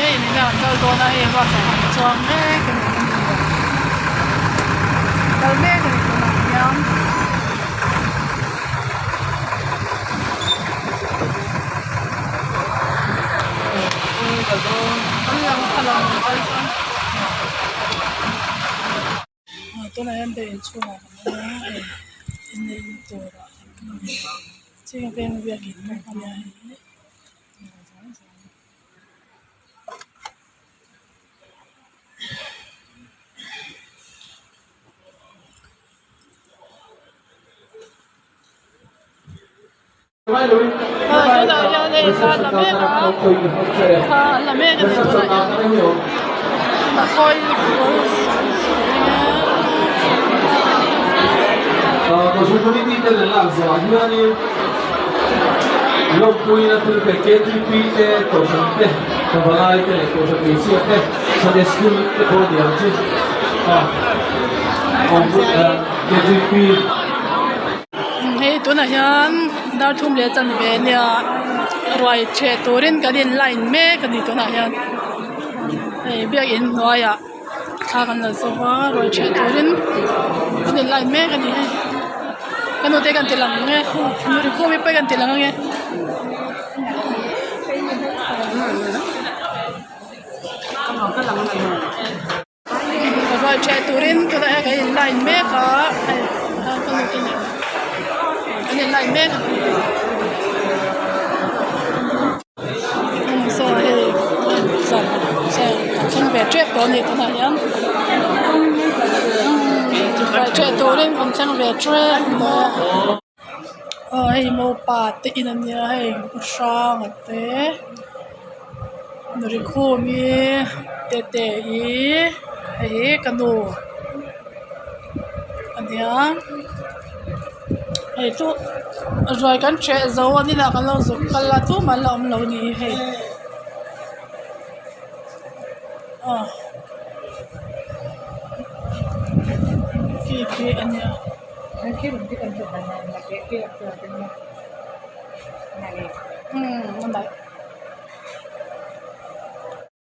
ấy nên là câu to này em vào phòng trong đấy câu mẹ cái này làm nhau tôi này em để chua mà em nên tôi là chỉ có cái việc gì mà không nhớ tôi là giờ đây là làm mẹ cả làm mẹ cái này tôi là mà coi Có số đi đi tên là làm gì nữa đi lúc cuối là từ cái KTP để tổ chức để và lại cái tổ chức cái gì để sau đó school để có điều gì KTP hey tôi là hiện đào thùng lệ chân về nè rồi trẻ tôi đến cái điện line mẹ cái gì tôi là hiện hey bây giờ nói à khá gần là số hóa rồi trẻ tôi đến cái điện line mẹ cái gì cái nô tê cái tiền lăng nghe người đi không biết cái tiền lăng nghe rồi trẻ tôi đến cái line mẹ cả cái nô tê này cái điện line mẹ so hey không về chuyện đó này tôi nói nhá về chuyện tôi đến còn chẳng về chuyện hey mô bà tị nè nhá hey sang ở thế người khu mi tê tê ý hey cái đồ anh nhá hey tu rồi cái chuyện dấu anh đi là cái lâu rồi cái là tu mà làm lâu nhỉ hey Kiki anh nhá Khi mình chỉ cần chụp hình này là cái kia là cái này anh đấy